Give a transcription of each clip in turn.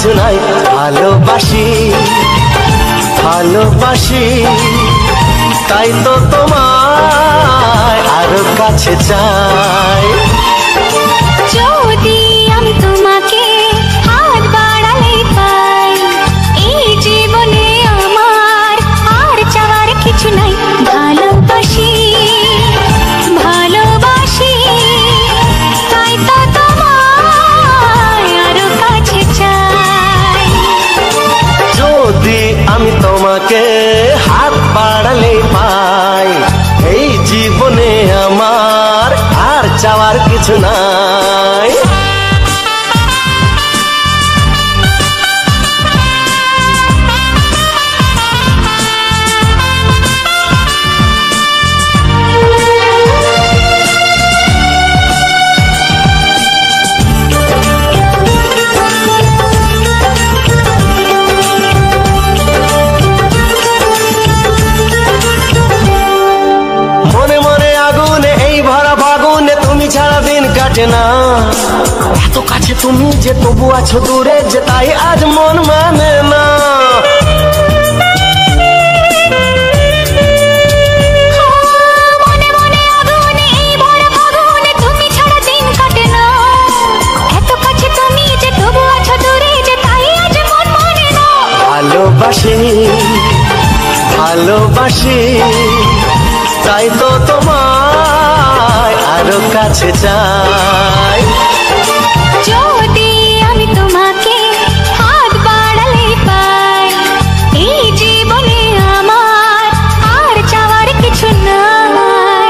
কিছু নাই। ভালোবাসি ভালোবাসি তাই তো তোমায় আরো কাছে চাই। যদি আমি তোমাকে হাত বাড়ালে পাই, এই জীবনে আমার আর চাওয়ার কিছু নাই। ভালোবাসি ভালোবাসি তাই তো তোমায় আরো কাছে চাই। যদি আমি তোমাকে হাত বাড়ালে পাই, এই জীবনে আমার আর চাওয়ার কিছু নাই। না এত কাছে তুমি যে তবু আছো দূরে, যে তাই আজ মন মানে না। মনে মনে আগুনে এই ভরা ফাগুনে তুমি ছাড়া দিন কাটে না। এত কাছে তুমি যে তবু আছো দূরে, যে তাই আজ মন মানে না। ভালোবাসি ভালোবাসি তাই তো তোমায় আরো কাছে চাই। যদি আমি তোমাকে হাত বাড়ালে পাই, এই জীবনে আমার আর চাওয়ার কিছু নাই।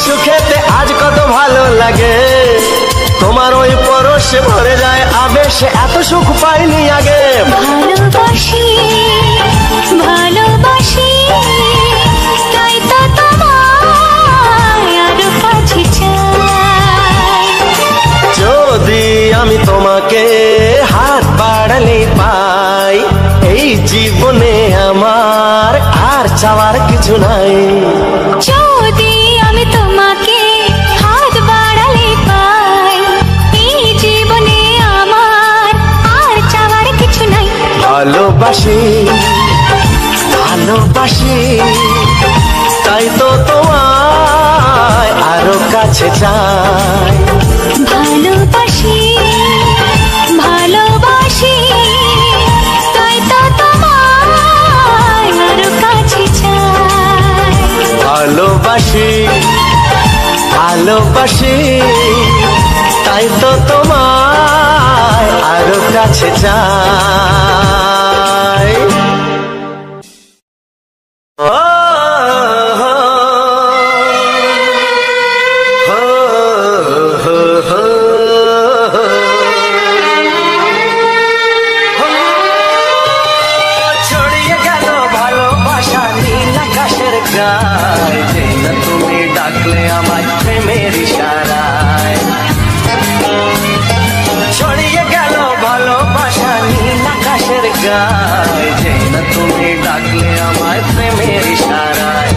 সুখেতে আজ কত ভালো লাগে, তোমার ওই পরশে ভরে যায় আবেশে এত সুখ পাইনি আগে। ভালোবাসি ভালোবাসি তাই তো তোমায় আরো কাছে চাই। যদি আমি তোমাকে হাত বাড়ালে পাই, এই জীবনে আমার আর চাওয়ার কিছু নাই। যদি আমি তোমাকে হাত বাড়ালে পাই, এই জীবনে আমার আর চাওয়ার কিছু নাই। ভালোবাসি ভালোবাসি তাই তো তোমায় আরো কাছে চাই। ভালোবাসি ভালোবাসি তাই তো তোমায় আরো কাছে চাই। ভালোবাসি ভালোবাসি তাই তো তোমায় আরো কাছে চাই। ছড়িয়ে গেল ভালোবাসা নীল আকাশের গায়ে, যেই না তুমি ডাকলে আমায় প্রেমের ইশারায়। ছড়িয়ে গেল ভালোবাসা নীল আকাশের গায়ে, যেই না তুমি ডাকলে আমায় প্রেমের ইশারায়।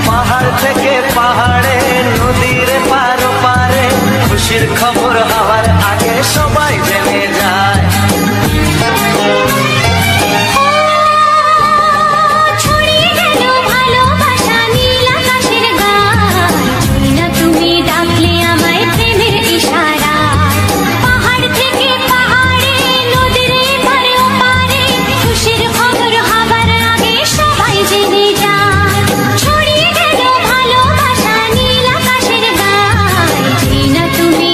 পাহাড় থেকে পাহাড়ে নদীর পারো পারে, খুশির খবর হওয়ার আগে সবাই জেনে যায়। তুমি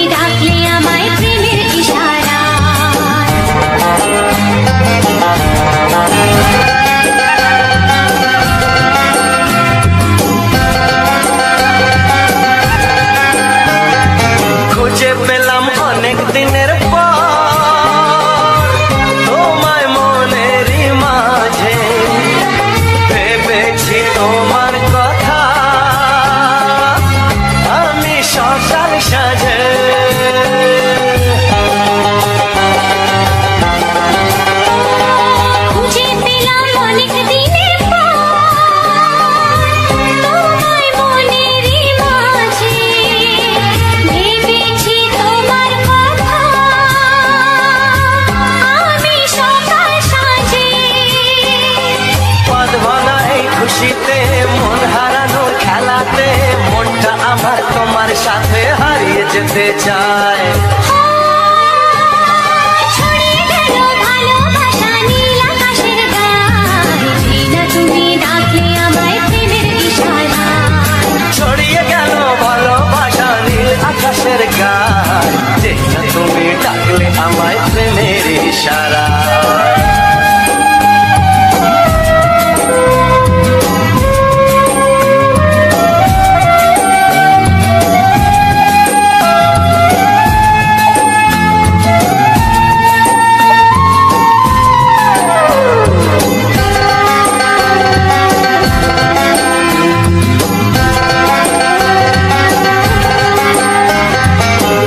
যেতে চায়। ছড়িয়ে গেল ভালোবাসা নীল আকাশের গায়ে, যেই না তুমি ডাকলে আমায় প্রেমের ইশারায়। ছড়িয়ে গেল ভালোবাসা নীল আকাশের গায়, যেই না তুমি ডাকলে আমায় প্রেমের ইশারায়।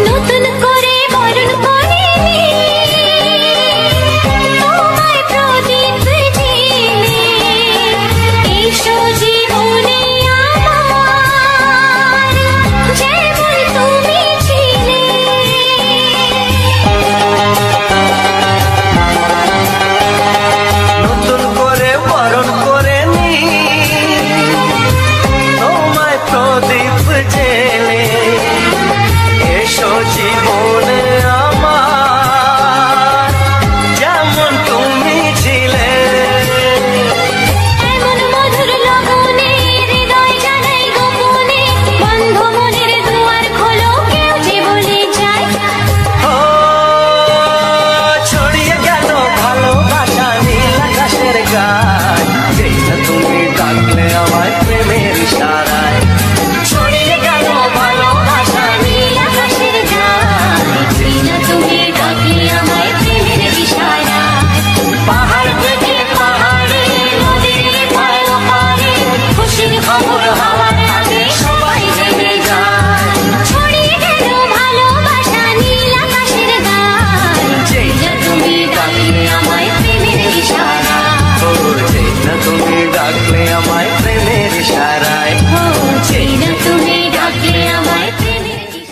নতুন করে বরণ করে তোমায় প্রদীপ জেলে, এসো জীবনে আমার যেমন তুমি ছিলে। নতুন করে বরণ করে নি তোমায় প্রদীপ জেলে, এসো জীবনে আমার যেমন তুমি ছিলে। এমন মধুর লগনে হৃদয় জানাই গোপনে, বন্ধ মনের দুয়ার খোলো কেউ যে বলে যায়। ও ছড়িয়ে গেল ভালোবাসা নীল আকাশের গায়, যেই না তুমি ডাকলে আমায় প্রেমের ইশারায়। ছড়িয়ে গেল ভালোবাসা নীল আকাশের গায়, যেই না তুমি ডাকলে আমায় প্রেমের ইশারায়। পাহাড় থেকে পাহাড়ে নদীর পার পারে, খুশির খবর হওয়ার আগে সবাই জেনে যায়। ছড়িয়ে গেল ভালোবাসা নীল আকাশের গায়ে, যেই না তুমি ডাকলে আমায় প্রেমের ইশারায়। ও যেই না তুমি ডাকলে আমায় প্রেমের ইশারায়। ও যেই না তুমি ডাকলে আমায় প্রেমের ইশারায়।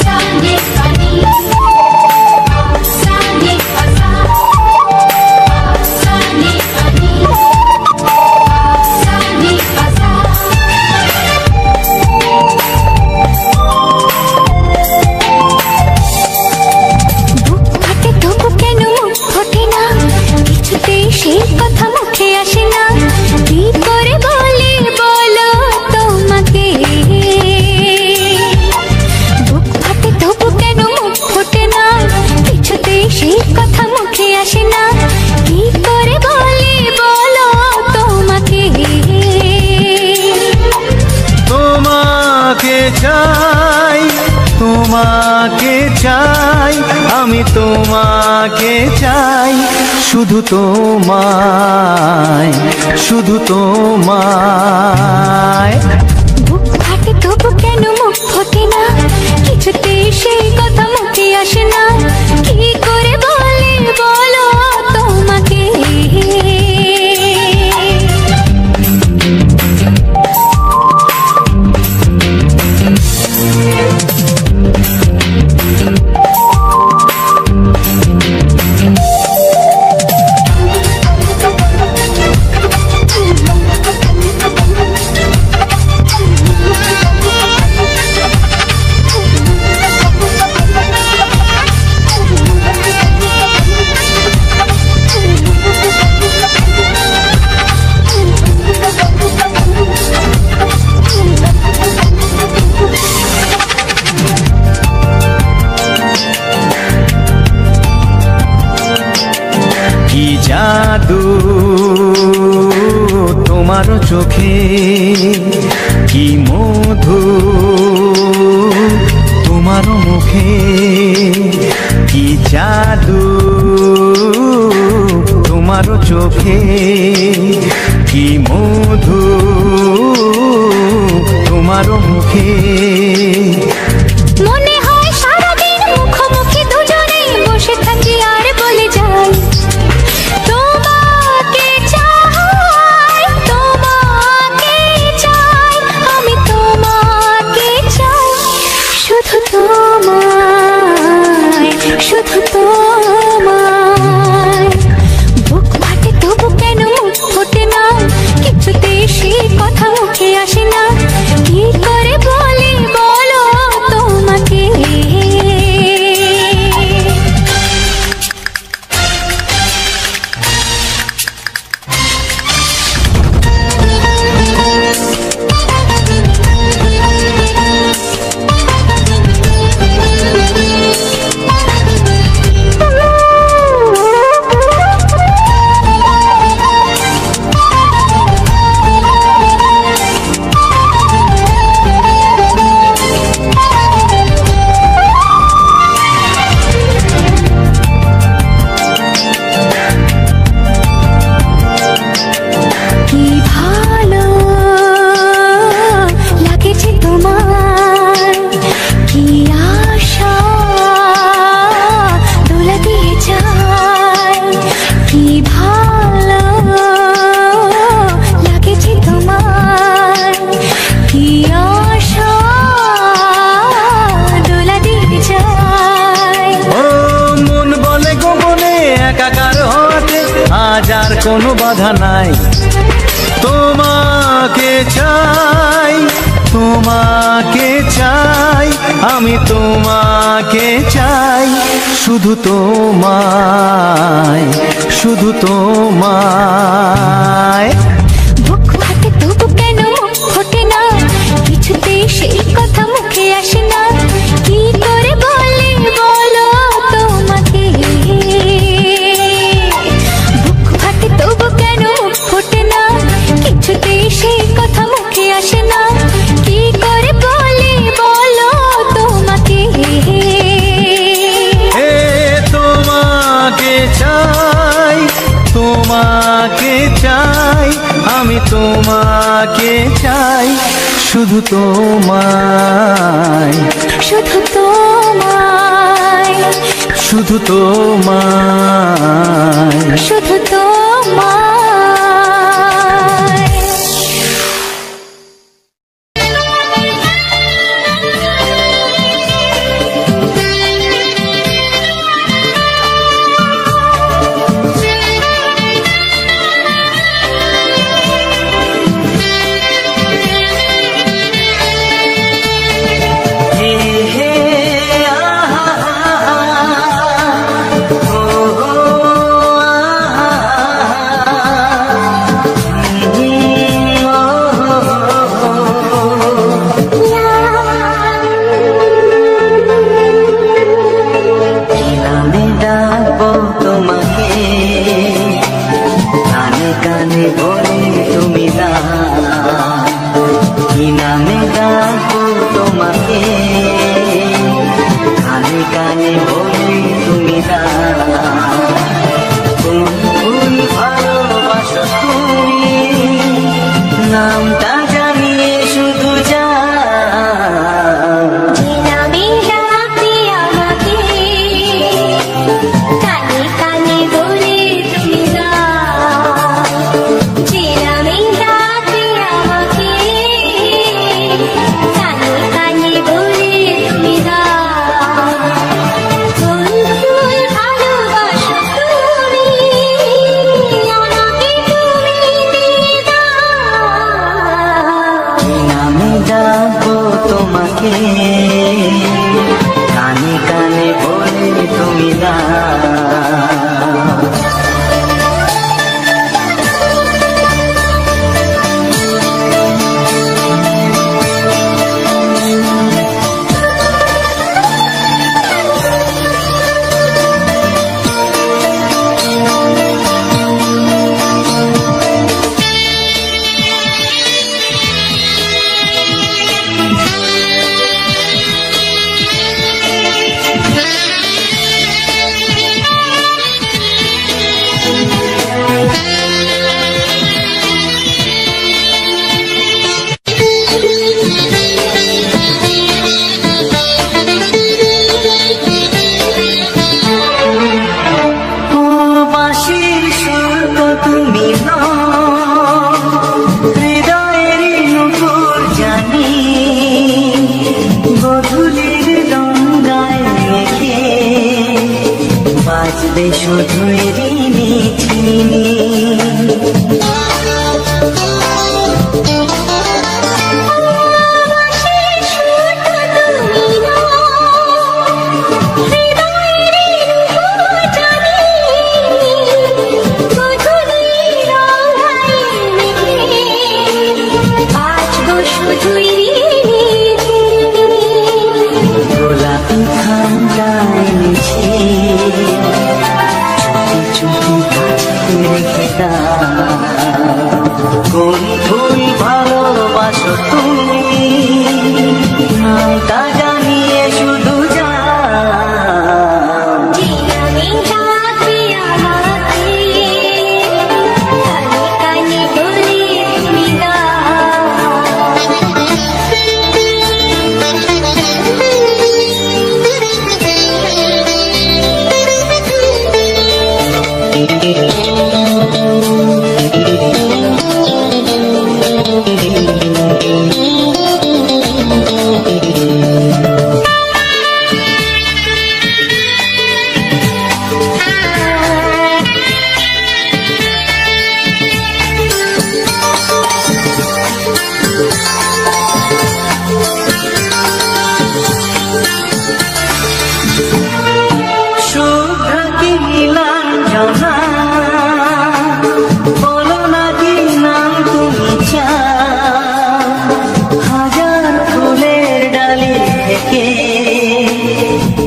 Sani Sani Sani Asa Sani Sani Sani Asa। বুক ফাটে তবু কেন মুখ ফোটে না, কিছুতেই সেই কথা মুখে আসে না, কি করে বলি বলো তোমাকে। বুক ফাটে তবু কেন মুখ ফোটে না, কিছুতেই সেই কথা মুখে আসে না, কি করে বলি বলো তোমাকে। তোমাকে চাই, তোমাকে চাই, আমি তোমাকে চাই, শুধু তোমায়, শুধু তোমায়। বুক ফাটে তবু কেন মুখ ফোটে না, কিছুতেই সেই কথা মুখে আসে না, কি করে বলি বলো তোমাকে। কি জাদু তোমার চোখে, কি মধু তোমার মুখে, কি জাদু তোমার চোখে, কি মধু তোমার মুখে। মনে হয় সারাদিন মুখোমুখি দুজনেই বসে থাকি আর বলে যাই তোমাকে চাই। শুধু তোমায়। বুক ফাটে তবু কেন মুখ ফোটে না, কিছুতে সে কথা মুখে আসে না, কি করে বলে বলো তোমাকে। আজ আর কোনো বাধা নাই, তোমাকে চাই, তোমাকে চাই, আমি তোমাকে চাই, শুধু তোমায়, শুধু তোমায়। বুক ফাটে তবু কেন মুখ ফোটে না, কিছুতে সেই কথা মুখে আসে না, কি করে বলে বলো তোমাকে। বুক ফাটে তবু কেন মুখ ফোটে না, কিছুতে সেই কথা মুখে আসে না, কি করে বলে বলো তোমাকে। তোমাকে চাই, তোমাকে চাই, আমি তোমাকে চাই, শুধু তোমায়, শুধু তোমায়, শুধু তোমায়, শুধু তোমায়। বাঁচবে শুধুই ঋণী চিনি। গোলাপি খামটা এনেছে চুপি চুপি রেখে কোন ফুল ভালোবাসো তুমি নামটা জানিয়ে শুধু যা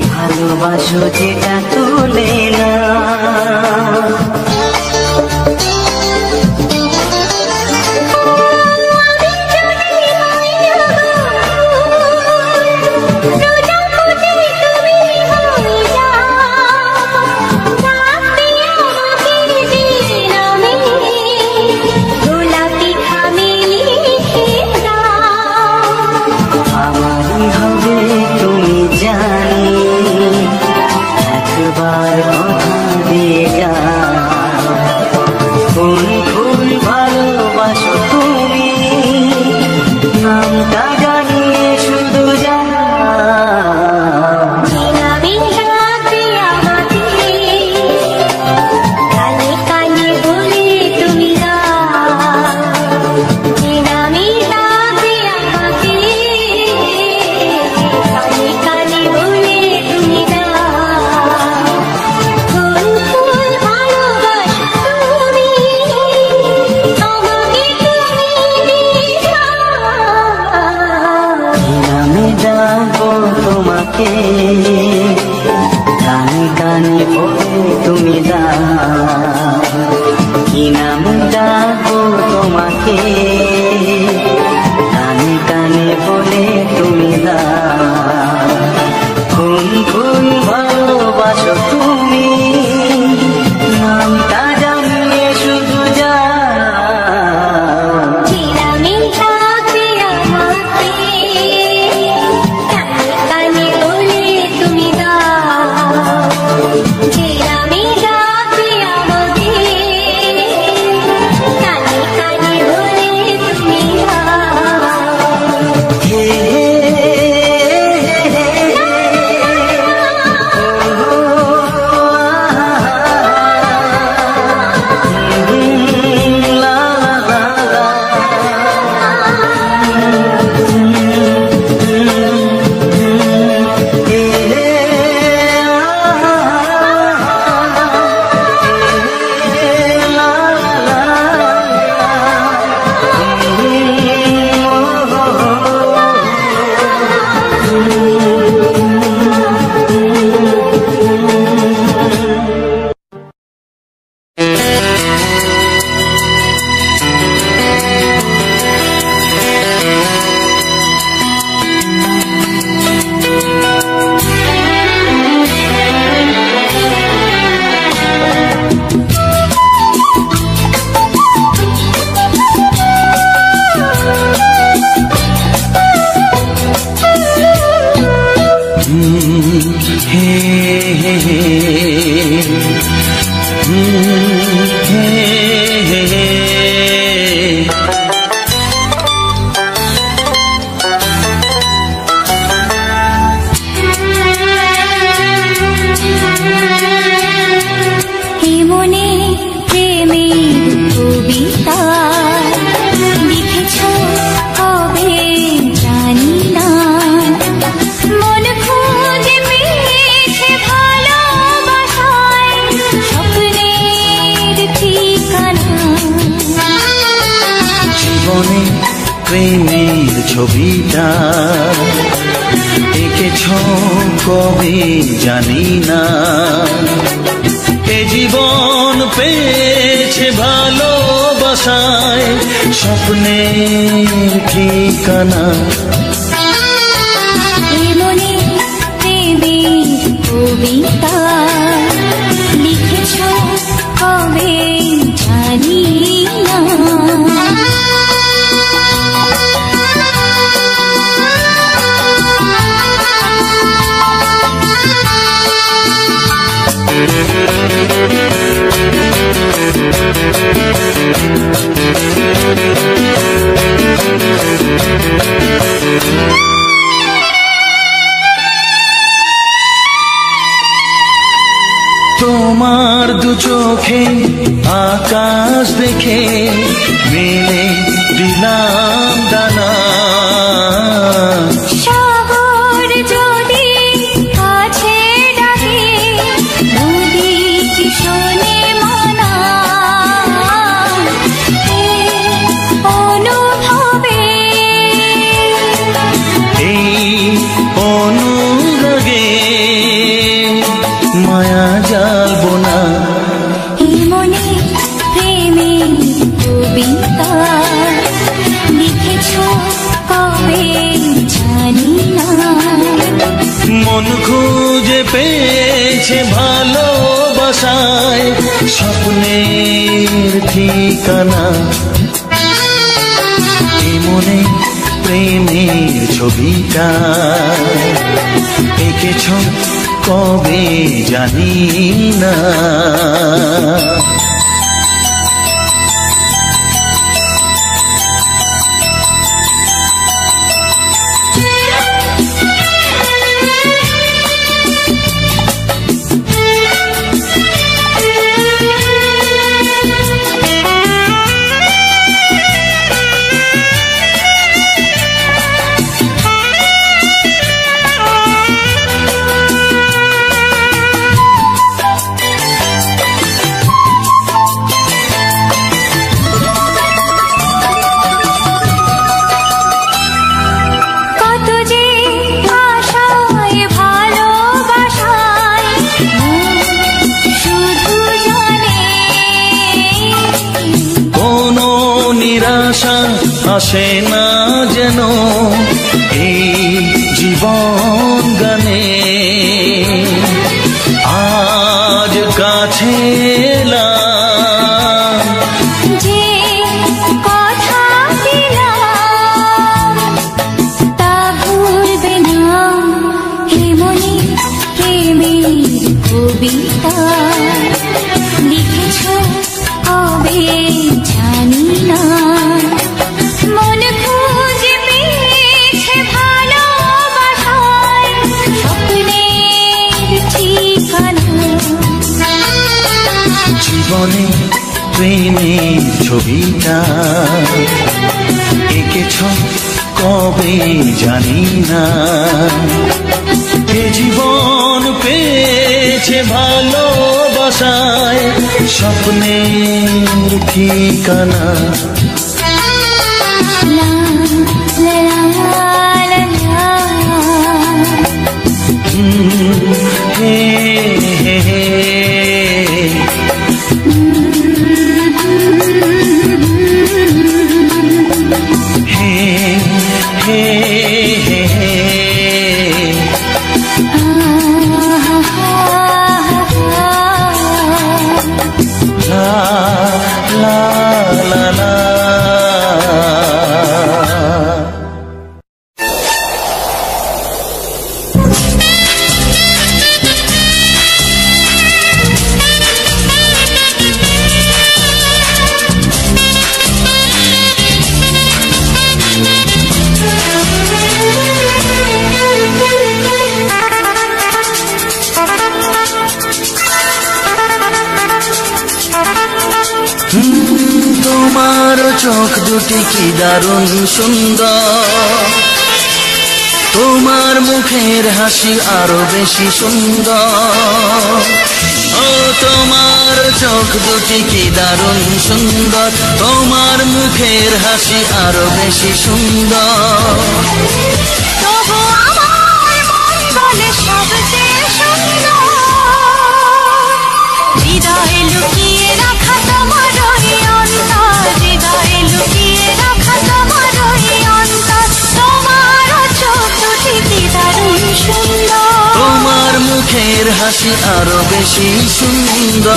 ভালোবাসো যেটা তুলে না আমারই হবে তুমি জানি একবার কথা দিয়ে যা কোন ফুল ভালোবাসো তুমি নামটা জানিয়ে শুধু যা তোমাকে কানে কানে বলে তুমি কি নাম ডাকবো তোমাকে কানে কানে বলে তুমি কোন ফুল ভালোবাসো তুমি নামটা জানিয়ে শুধু যা প্রেমের ছবিটা এঁকেছ কবে জানি না। এ জীবন পেয়েছে ভালোবাসায় স্বপ্নের ঠিকানা। মনে প্রেমের কবিতা লিখেছ কবে জানি না। তোমার দু চোখে আকাশ দেখে মেলে দিলাম দানা। সাগর যদি কাছে ডাকে নদী কি শোনে মানা। অনুভবে এই অনুরাগে মায়া জালবো না। এই মনে প্রেমের কবিতা লিখেছ কবে জানি না। মন খুঁজে পেয়েছে ভালোবাসায় স্বপ্নের ঠিকানা। এই মনে প্রেমের ছবিটা এঁকেছ কবে জানি না। আসে না যেন এই জীবন গানে। আজ কাছে এলাম যে কথা দিলাম তা ভুলবে না। হে মনে প্রেমের কবিতা লিখেছ কবে জানি না। মন খুঁজে পেয়েছে ভালোবাসায় স্বপ্নের ঠিকানা। জীবনে প্রেমের ছবিটা এঁকেছ কবে জানি না। এ জীবন পেয়েছে ভালোবাসায় স্বপ্নের ঠিকানা। তোমার চোখ দুটি কি দারুণ সুন্দর, তোমার মুখের হাসি আরো বেশি সুন্দর। ও তোমার চোখ দুটি কি দারুণ সুন্দর, তোমার মুখের হাসি আরো বেশি সুন্দর। তবু আমার মন বলে সবচেয়ে সুন্দর, হৃদয়ে লুকিয়ে রাখা তোমার ওই অন্তর, হৃদয়ে লুকিয়ে রাখা তোমার ওই অন্তর। তোমার চোখ দুটি কি দারুণ সুন্দর, তোমার মুখের হাসি আরো বেশি সুন্দর।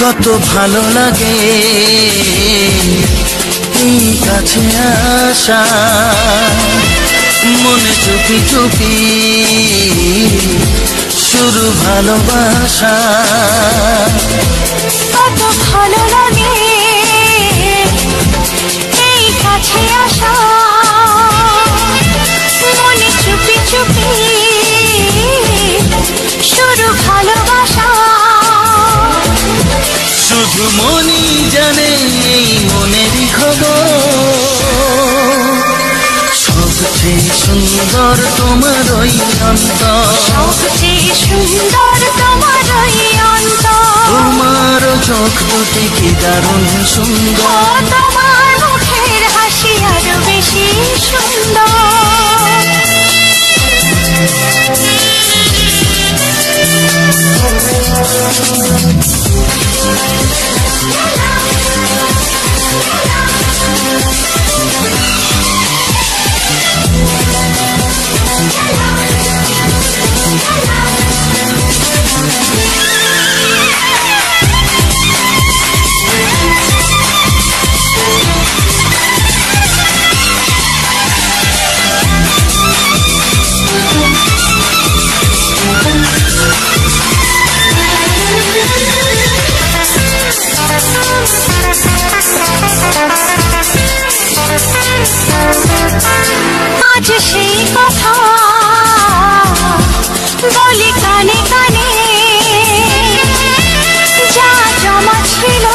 কত ভালো লাগে এই কাছে আসা, মনে চুপি চুপি শুরু ভালোবাসা। কত ভালো লাগে এই কাছে আসা, মনে চুপি চুপি শুরু ভালোবাসা। শুধু মনই জানে এই মনেরই খবর, সবচেয়ে সুন্দর তোমার ওই অন্তর, সবচেয়ে সুন্দর তোমার ওই অন্তর। তোমার চোখ দুটি কি দারুণ সুন্দর, তোমার মুখের হাসি আরো বেশি সুন্দর। আজ সেই কথা বলি কানে কানে, যা জমা ছিল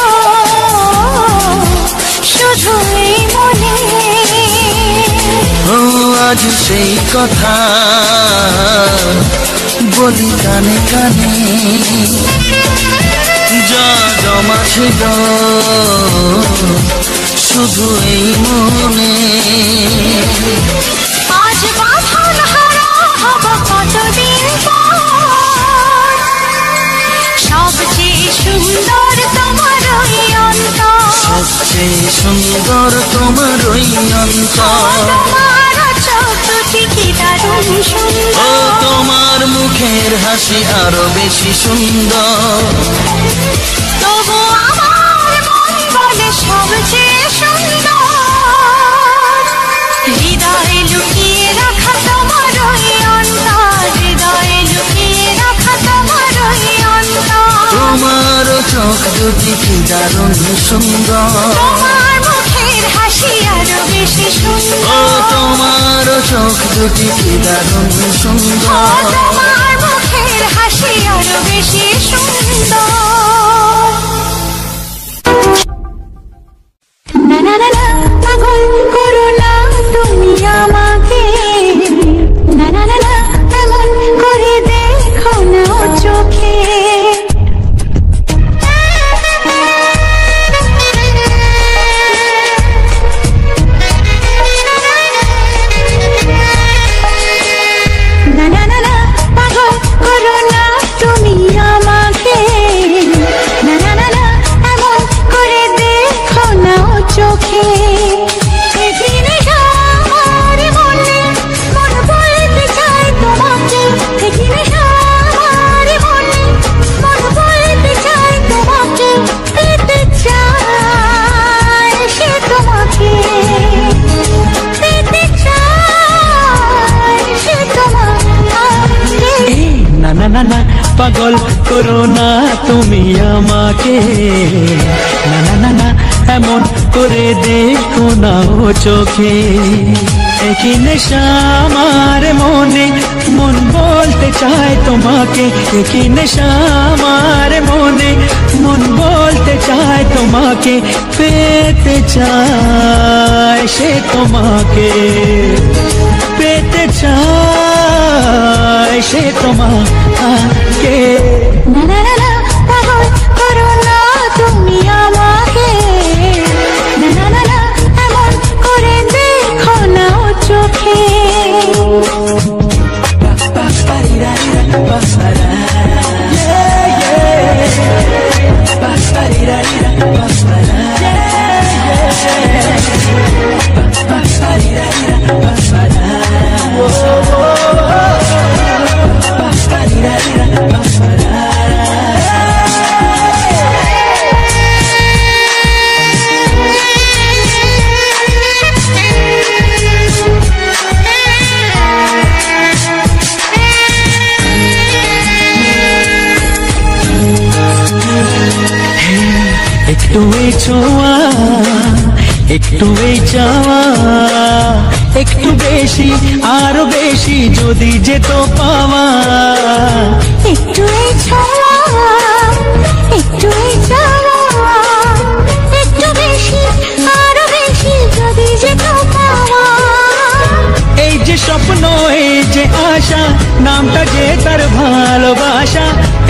শুধু এই মনে। ও আজ সেই কথা বলি কানে কানে, যা জমা ছিল শুধু এই মনে। আজ বাঁধন হারা হব কতদিন পর, সবচেয়ে সুন্দর তোমার ওই অন্তর, সবচেয়ে সুন্দর তোমার ওই অন্তর। তোমার চোখ দুটি কি দারুণ সুন্দর, ও তোমার মুখের হাসি আরো বেশি সুন্দর। তবু আমার মন বলে সবচেয়ে সুন্দর, হৃদয়ে লুকিয়ে রাখা তোমার ওই অন্তর, হৃদয়ে লুকিয়ে রাখা তোমার ওই অন্তর। তোমার চোখ দুটি কি দারুণ সুন্দর, তোমার মুখের হাসি আরো বেশি সুন্দর, ও তোমার চোখ দুটি কি দারুণ সুন্দর। তোমার মুখের হাসি আরো বেশি সুন্দর। না না না না, পাগল করো না তুমি আমাকে, না না না না, এমন করে দেখো না চোখে। না না না না, পাগল করো না তুমি আমাকে, পাগল করো না তুমি আমাকে, না না না না এমন করে দেখো না ও চোখে। একই নেশা আমার মনে, মন বলতে চায় তোমাকে, একই নেশা আমার মনে, মন বলতে চায় তোমাকে, পেতে চায় সে তোমাকে, পেতে চায় সে তোমাকে। না না না না পাগল করো না তুমি আমাকে, না না না না এমন করে দেখো না ও চোখে। একটু এই ছোঁয়া, একটু এই চাওয়া, একটু বেশি আরো বেশি যদি যেত পাওয়া। একটু এই ছোঁয়া, একটু এই চাওয়া, একটু বেশি আরো বেশি যদি যেত পাওয়া। এই যে স্বপ্ন, এই যে আশা, নামটা যে তার ভালোবাসা।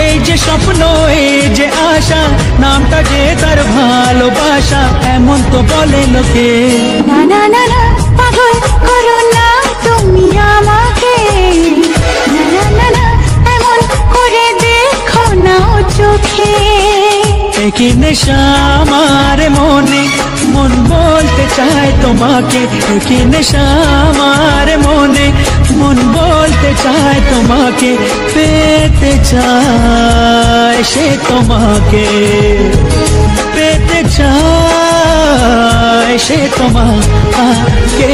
এই যে স্বপ্ন, এই যে আশা, নামটা যে তার ভালোবাসা। এমন তো বলে লোকে, না না না না পাগল করো না তুমি আমাকে, না না না না এমন করে দেখো না ও চোখে। একই নেশা আমার মনে, মন বলতে চায় তোমাকে, একই নেশা আমার মনে, মন বলতে চায় তোমাকে, পেতে চায় সে তোমাকে, পেতে চায় সে তোমাকে।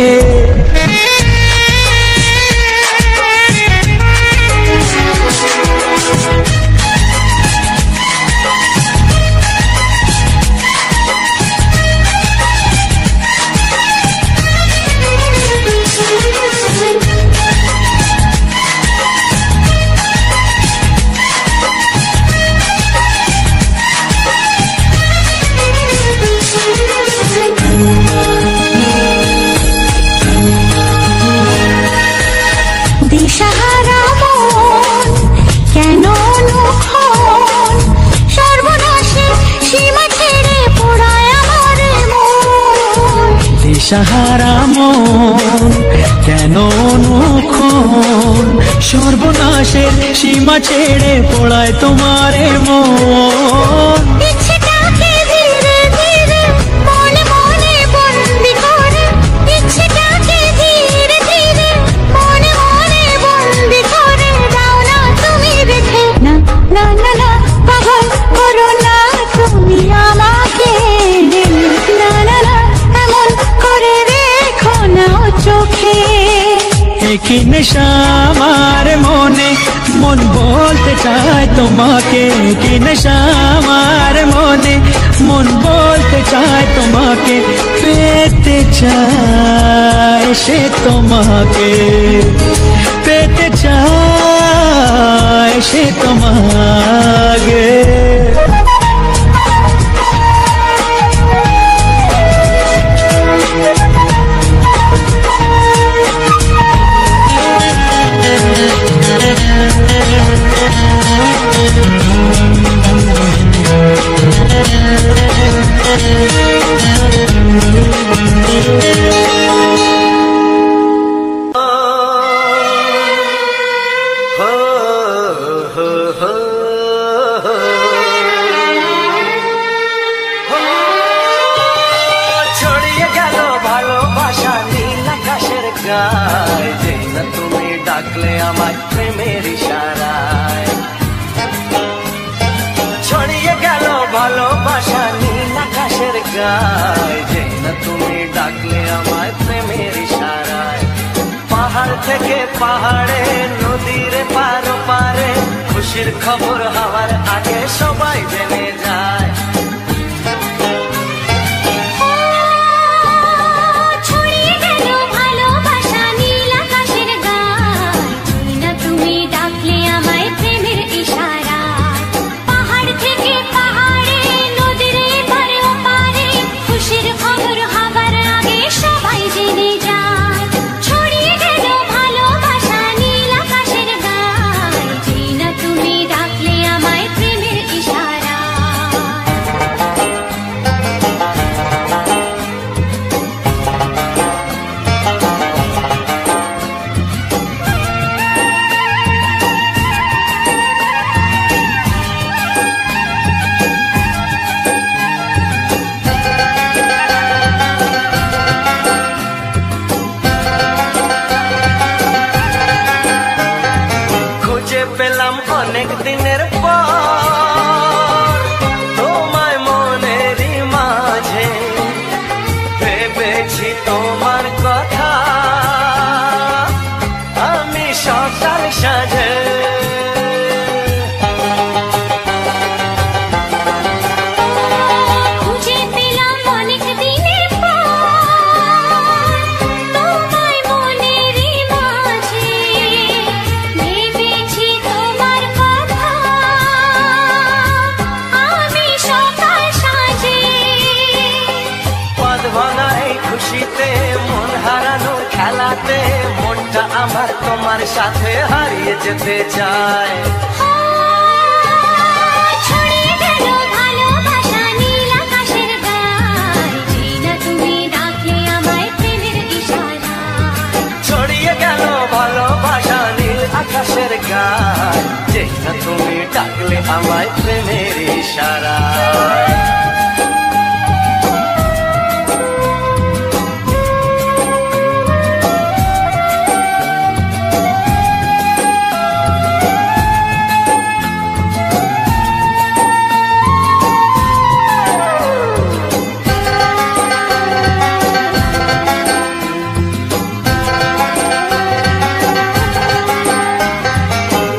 দিশাহারা মন কেন অনুক্ষণ, সর্বনাশে সীমা ছেড়ে পোড়ায় আমার মন। দিশাহারা মন কেন অনুক্ষণ, সর্বনাশের সীমা ছেড়ে পড়ায় তোমারে মন। ইচ্ছেটাকে ধীরে ধীরে মনে মনে বন্দি করে, ইচ্ছেটাকে ধীরে ধীরে মনে মনে বন্দি করে দাও না তুমি রেখে। না না না না পাগল করো না তুমি আমাকে, না না না এমন করে রেখো না ও চোখে। একই নেশা আমার মনে, মন বলতে চায় তোমাকে, একই নেশা আমার মনে, মন বলতে চায় তোমাকে, পেতে চায় সে তোমাকে, পেতে চায় সে তোমাকে। ছড়িয়ে গেল ভালোবাসা নীল আকাশের গায়, যেই না তুমি ডাকলে আমায় প্রেমের ইশারায়। ছড়িয়ে গেল ভালোবাসা নীল আকাশের গায়, যেই না তুমি ডাকলে আমায় প্রেমের ইশারায়। পাহাড় থেকে পাহাড়ে, নদীর পার পারে, খুশির খবর হওয়ার আগে সবাই জেনে যায়। পেলাম অনেক দিনের পর তোমায় মনেরই মাঝে, ভেবেছি তোমার কথা আমি সকাল সাজে। খুশিতে মন হারানোর খেলাতে মনটা আমার তোমার সাথে হারিয়ে যেতে চায়। ছড়িয়ে গেল ভালোবাসা নীল আকাশের গায়ে, যেই না তুমি ডাকলে আমায় প্রেমের ইশারায়। ছড়িয়ে গেল ভালোবাসা নীল আকাশের গায়ে, যেই না তুমি ডাকলে আমায় প্রেমের ইশারায়।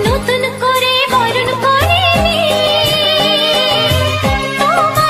নতুন করে বরণ করে নি তোমার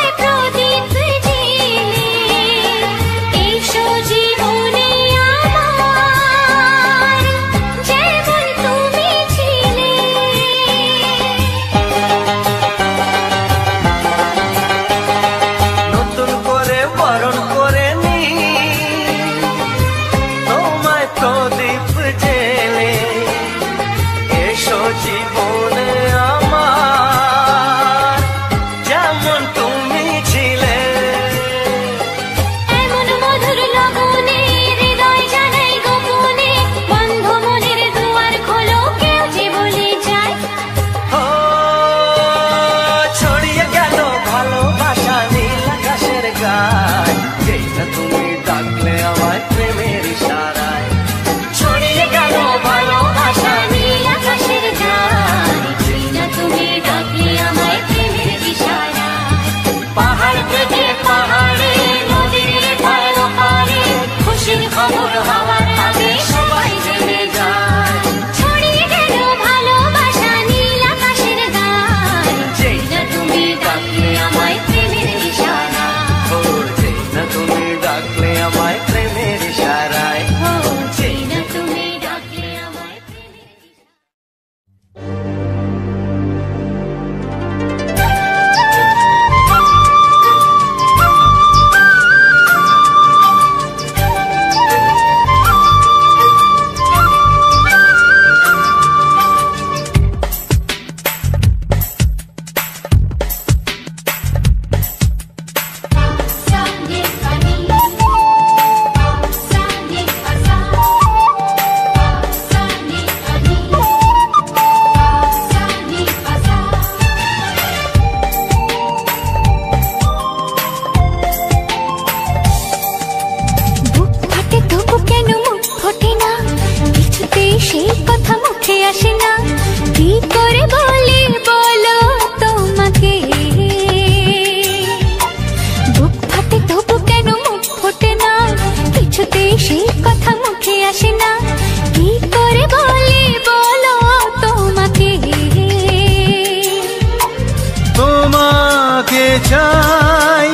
চাই,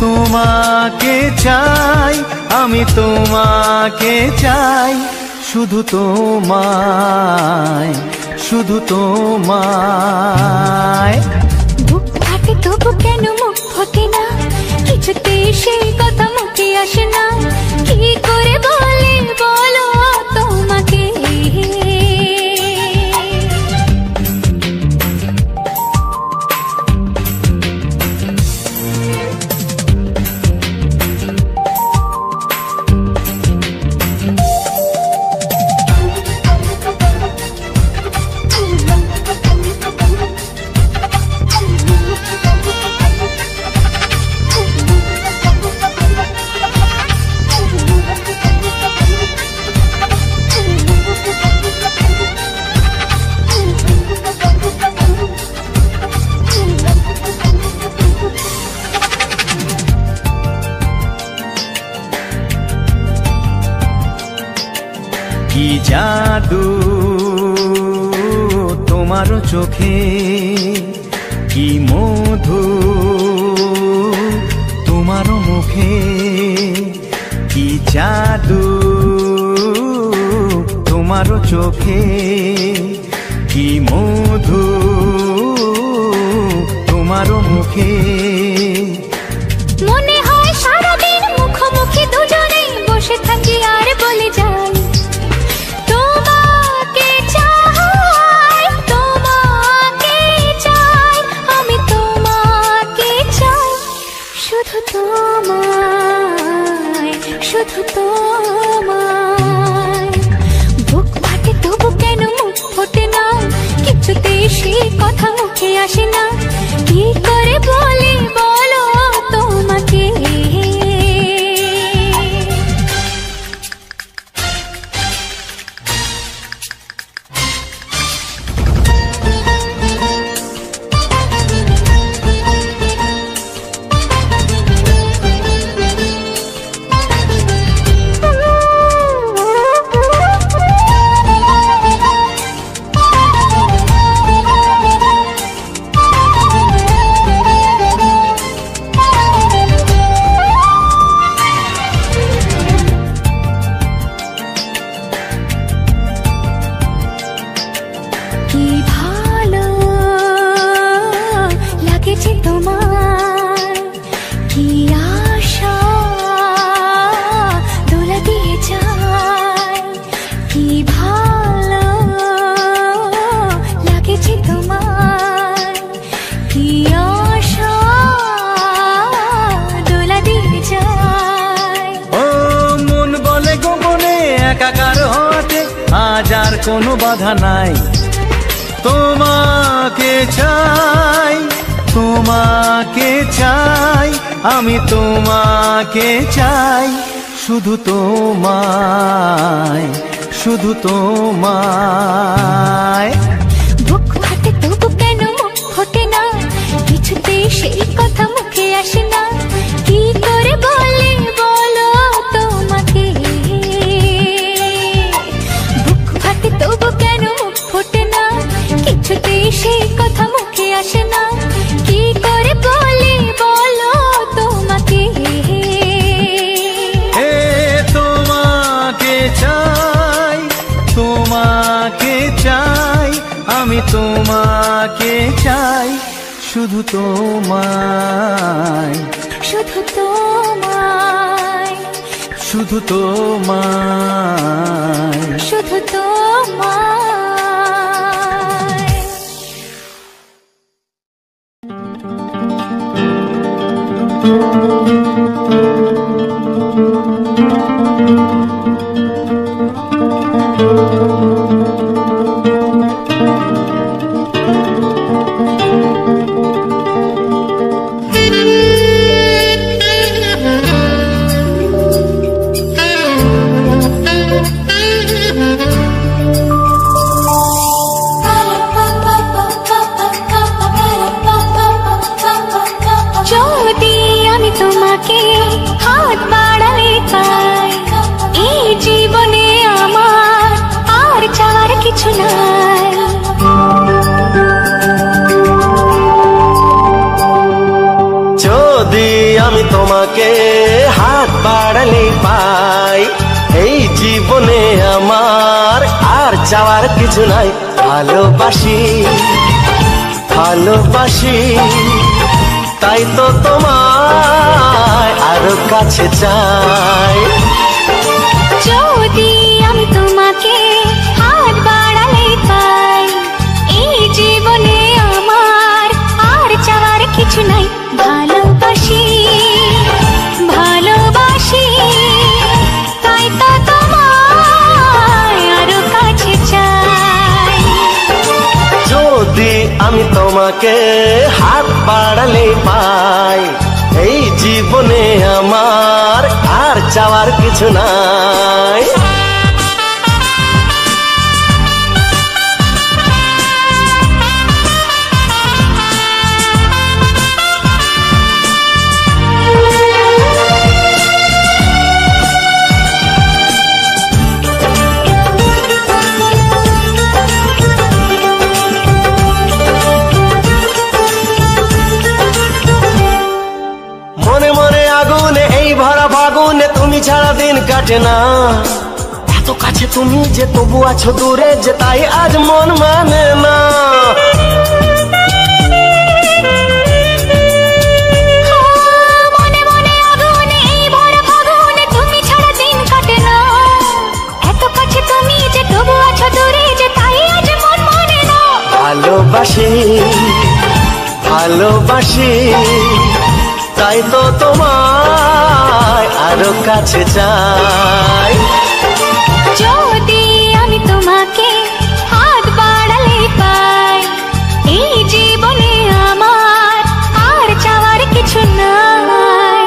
তোমাকে চাই, আমি তোমাকে চাই, শুধু তোমায়, শুধু তোমায়। বুক ফাটে তবু কেন মুখ ফোটে না, কিছুতে সেই কথা মুখে আসে না, কি করে বলে বলো তোমাকে। কি জাদু তোমার চোখে, কি মধু তোমার মুখে, কি জাদু তোমার চোখে, কি মধু তোমার মুখে। মনে হয় সারাদিন মুখোমুখি দুজনেই বসে থাকি আর বলে যাই, তোমাকে চাই, তোমাকে চাই, আমি তোমাকে চাই, শুধু তোমায়, শুধু তোমায়। বুক ফাটে তবু কেন মুখ ফোটে না, কিছুতে সেই কথা মুখে আসে না, কি করে বলি বলো তোমাকে। কি ভালো লাগেছে তোমার, কি আশা দোলা দিয়ে যায়, কি ভালো লাগেছে তোমার, কি আশা দোলা দিয়ে যায়। ও মন বলে গোপনে একাকার হতে আজ আর কোনো বাধা নাই, তোমাকে চাই, তোমাকে চাই, আমি তোমাকে চাই, শুধু তোমায়, শুধু তোমায়। বুক ফাটে তবু কেন মুখ ফোটে না, কিছুতে সেই কথা মুখে আসে না, কি করে বলে বলো তোমাকে। বুক ফাটে তবু কেন মুখ ফোটে না, কিছুতে সেই কথা মুখে আসে না, কি করে বলে বলো তোমাকে। এ তোমাকে চাই, তোমাকে চাই, আমি তোমাকে চাই, শুধু তোমায়, শুধু তোমায়, শুধু তোমায়, শুধু তোমায়। যদি আমি তোমাকে হাত বাড়ালে পাই, এই জীবনে আমার আর চাওয়ার কিছু নাই। তোমাকে হাত বাড়ালে পাই, এই জীবনে আমার আর চাওয়ার কিছু নাই। ভালোবাসি ভালোবাসি তাই তো তোমায় আরো কাছে চাই। যদি আমি তোমাকে হাত বাড়ালে পাই, এই জীবনে আমার আর চাওয়ার কিছু নাই। ভালোবাসি ভালোবাসি তাই তো তোমায় আরো কাছে চাই। যদি আমি তোমাকে হাত বাড়ালে পাই, এই জীবনে আমার আর চাওয়ার কিছু নাই। মনে মনে আগুনে এই ভরা ফাগুনে তুমি ছাড়া দিন কাটে না। এত কাছে তুমি যে তবু আছো দূরে, যে তাই আজ মন মানে না। মনে মনে আগুনে এই ভরা ফাগুনে তুমি ছাড়া দিন কাটে না। এত কাছে তুমি যে তবু আছো দূরে, যে তাই আজ মন মানে না। ভালোবাসি ভালোবাসি তাই তো তোমায় আরো কাছে চাই। যদি আমি তোমাকে হাত বাড়ালে পাই, এই জীবনে আমার আর চাওয়ার কিছু নাই।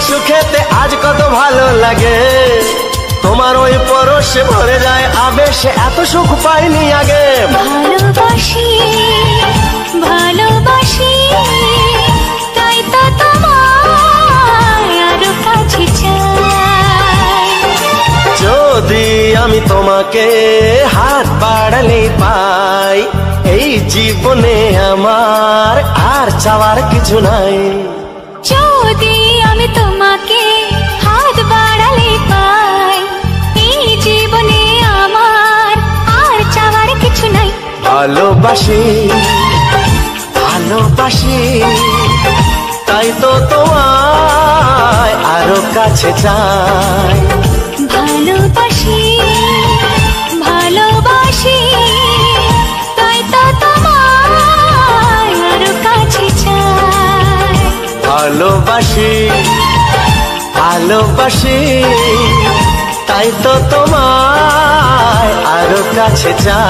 সুখেতে আজ কত ভালো লাগে, তোমার ওই পরশে ভরে যায় আবেশে এত সুখ পাইনি আগে। ভালোবাসি ভালোবাসি তাই তো তোমায় আরো কাছে চাই। যদি আমি তোমাকে হাত বাড়ালে পাই, এই জীবনে আমার আর চাওয়ার কিছু নাই। যদি আমি তোমাকে হাত বাড়ালে পাই, এই জীবনে আমার আর চাওয়ার কিছু নাই। ভালোবাসি ভালোবাসি তাই তো তোমায় আরো কাছে চাই। ভালোবাসি ভালোবাসি তাই তো তোমায় আরো কাছে চাই। ভালোবাসি ভালোবাসি তাই তো তোমায় আরো কাছে চাই।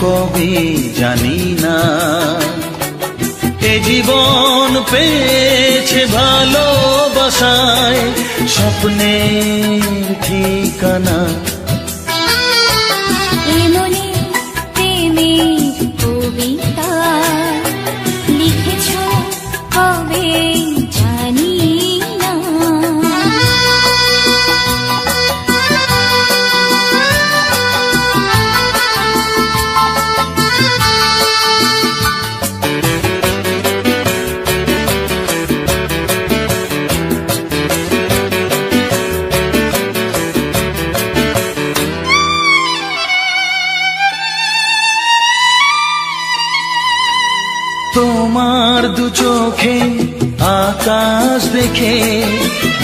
কবে জানি না, এ জীবন পেয়েছে ভালোবাসায় স্বপ্নের ঠিকানা। এমনি প্রেমের কবিতা লিখেছ কবে জানি না। তোমার দু চোখে আকাশ দেখে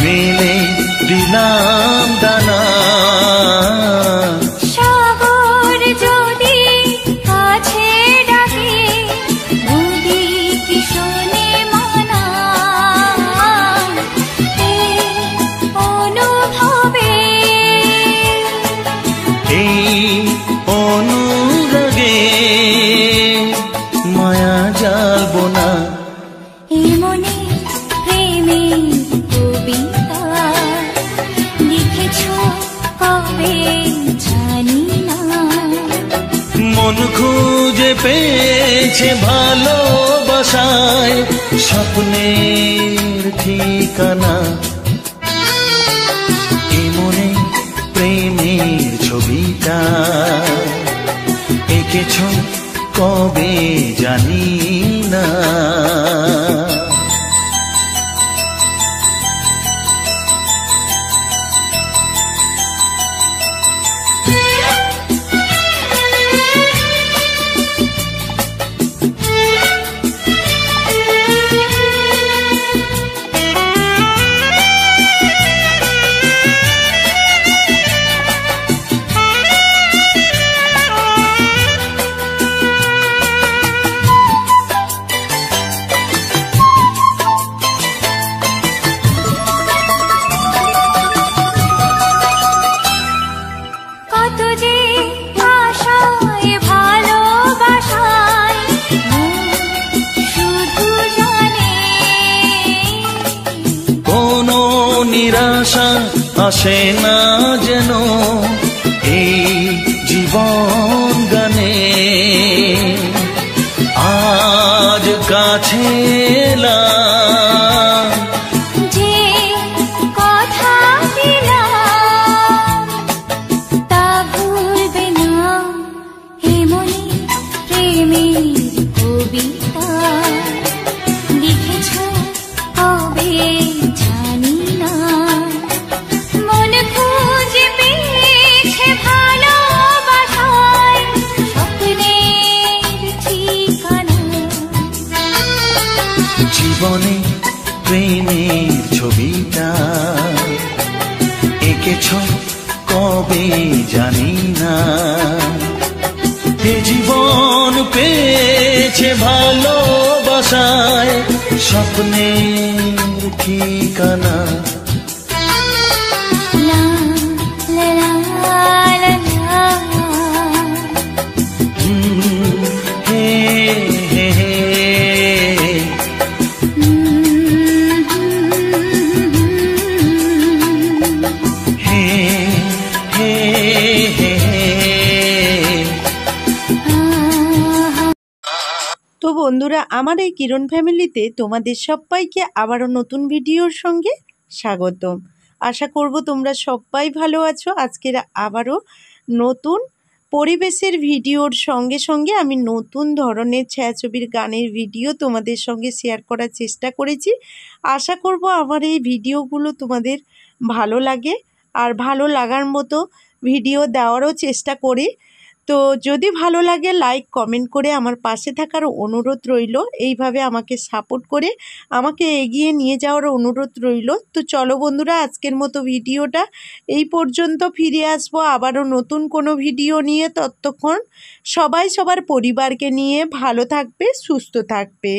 মেলে দিলাম দানা। সাগর যদি কাছে ডাকে নদী কি শোনে মানা। এই অনুভবে এই অনুরাগে মায়া জ্বালবো না। এমনি প্রেমের কবিতা লিখেছ কবে জানি না। মন খুঁজে পেয়েছে ভালোবাসায় স্বপ্নের ঠিকানা। এমনে প্রেমের ছবিটা এঁকেছ কবে জানি না। কত যে আশায় ভালোবাসায় মন শুধু জানে। কোনো নিরাশা আসে না যেন এই জীবন গানে। আজ কাছে এলাম যে কথা দিলাম তা ভুলবে না। এমনি প্রেমের কবিতা লিখেছ কবে জানি না। মন খুঁজে পেয়েছে ভালোবাসায় স্বপ্নের ঠিকানা। জীবনে প্রেমের ছবিটা এঁকেছ কবে জানি না। এ জীবন পেয়েছে ভালোবাসায় স্বপ্নের ঠিকানা। লা লা লা লা লা। হে হে হে হে হে হে হে। তো বন্ধুরা, আমার এই কিরণ ফ্যামিলিতে তোমাদের সবাইকে আবারও নতুন ভিডিওর সঙ্গে স্বাগতম। আশা করব তোমরা সবাই ভালো আছো। আজকের আবারও নতুন পরিবেশের ভিডিওর সঙ্গে সঙ্গে আমি নতুন ধরনের ছায়াছবির গানের ভিডিও তোমাদের সঙ্গে শেয়ার করার চেষ্টা করেছি। আশা করব আমার এই ভিডিওগুলো তোমাদের ভালো লাগে, আর ভালো লাগার মতো ভিডিও দেওয়ারও চেষ্টা করি। তো যদি ভালো লাগে লাইক কমেন্ট করে আমার পাশে থাকার অনুরোধ রইল। এইভাবে আমাকে সাপোর্ট করে আমাকে এগিয়ে নিয়ে যাওয়ার অনুরোধ রইল। তো চলো বন্ধুরা, আজকের মতো ভিডিওটা এই পর্যন্ত। ফিরে আসবো আবারও নতুন কোনো ভিডিও নিয়ে। ততক্ষণ সবাই সবার পরিবারকে নিয়ে ভালো থাকবে, সুস্থ থাকবে।